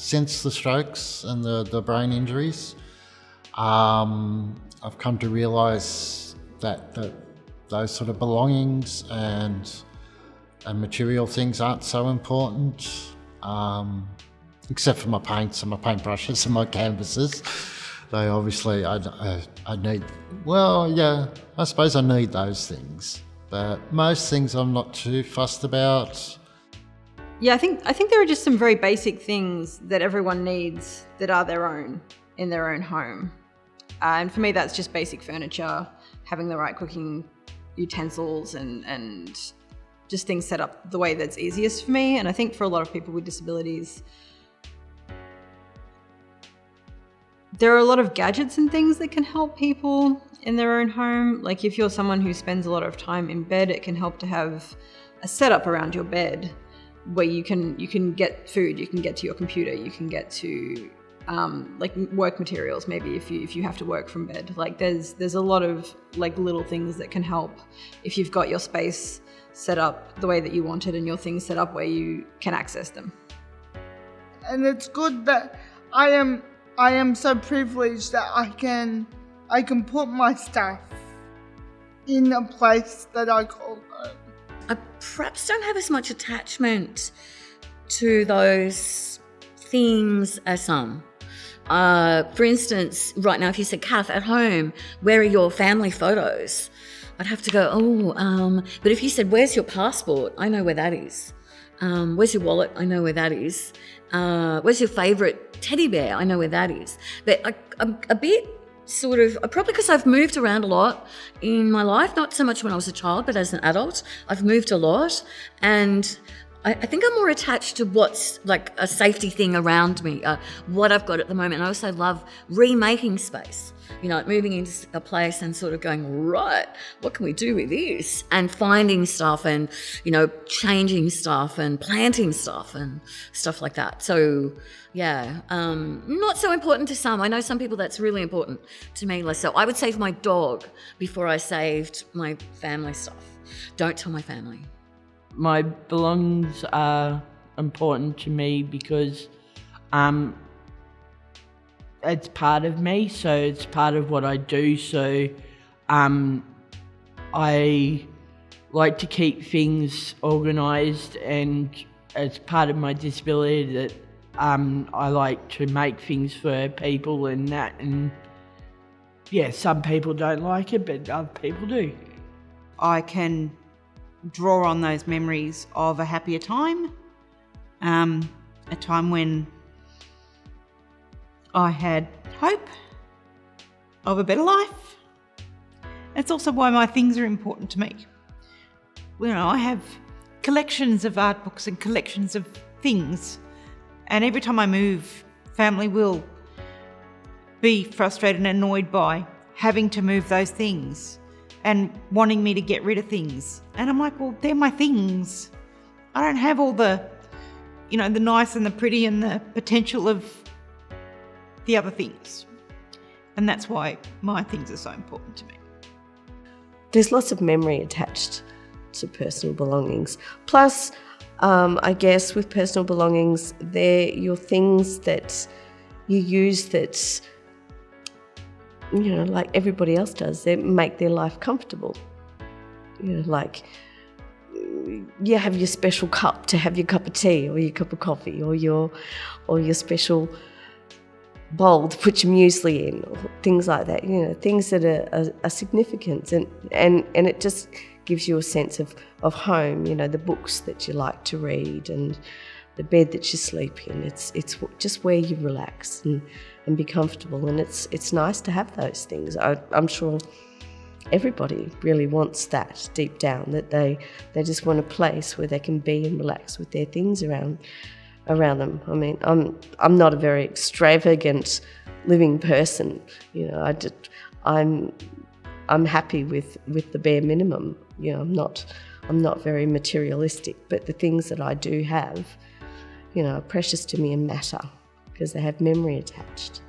since the strokes and the brain injuries. I've come to realise that those sort of belongings and material things aren't so important, except for my paints and my paintbrushes and my canvases. They obviously, I need, well, yeah, I suppose I need those things. But most things I'm not too fussed about. Yeah, I think there are just some very basic things that everyone needs that are their own in their own home. And for me, that's just basic furniture, having the right cooking utensils and just things set up the way that's easiest for me. And I think for a lot of people with disabilities, there are a lot of gadgets and things that can help people in their own home. Like if you're someone who spends a lot of time in bed, it can help to have a setup around your bed where you can get food, you can get to your computer, you can get to like work materials, maybe if you have to work from bed. Like there's a lot of like little things that can help if you've got your space set up the way that you want it and your things set up where you can access them. And it's good that I am so privileged that I can put my stuff in a place that I call home. I perhaps don't have as much attachment to those things as some. For instance, right now, if you said, Kath, at home, where are your family photos? I'd have to go, but if you said, where's your passport? I know where that is. Where's your wallet? I know where that is. Where's your favourite teddy bear? I know where that is. But I'm a bit sort of, probably because I've moved around a lot in my life, not so much when I was a child, but as an adult, I've moved a lot. And I think I'm more attached to what's like a safety thing around me, what I've got at the moment. And I also love remaking space, moving into a place and sort of going, right, what can we do with this? And finding stuff and, changing stuff and planting stuff and stuff like that. So, yeah, not so important to some. I know some people that's really important, to me less so. I would save my dog before I saved my family stuff. Don't tell my family. My belongings are important to me because it's part of me, so it's part of what I do. So I like to keep things organised, and it's part of my disability that I like to make things for people and that. And yeah, some people don't like it, but other people do. I can draw on those memories of a happier time, a time when I had hope of a better life. That's also why my things are important to me. I have collections of art books and collections of things, and every time I move, family will be frustrated and annoyed by having to move those things and wanting me to get rid of things. And I'm like, well, they're my things. I don't have all the, the nice and the pretty and the potential of the other things. And that's why my things are so important to me. There's lots of memory attached to personal belongings. Plus, I guess with personal belongings, they're your things that you use that, like everybody else does, they make their life comfortable. Like you have your special cup to have your cup of tea or your cup of coffee, or your special bowl to put your muesli in, or things like that. Things that are significant, and it just gives you a sense of home. The books that you like to read and the bed that you sleep in. It's just where you relax and be comfortable, and it's nice to have those things. I'm sure everybody really wants that deep down, that they just want a place where they can be and relax with their things around them. I mean, I'm not a very extravagant living person. I'm happy with the bare minimum. I'm not very materialistic, but the things that I do have, are precious to me and matter because they have memory attached.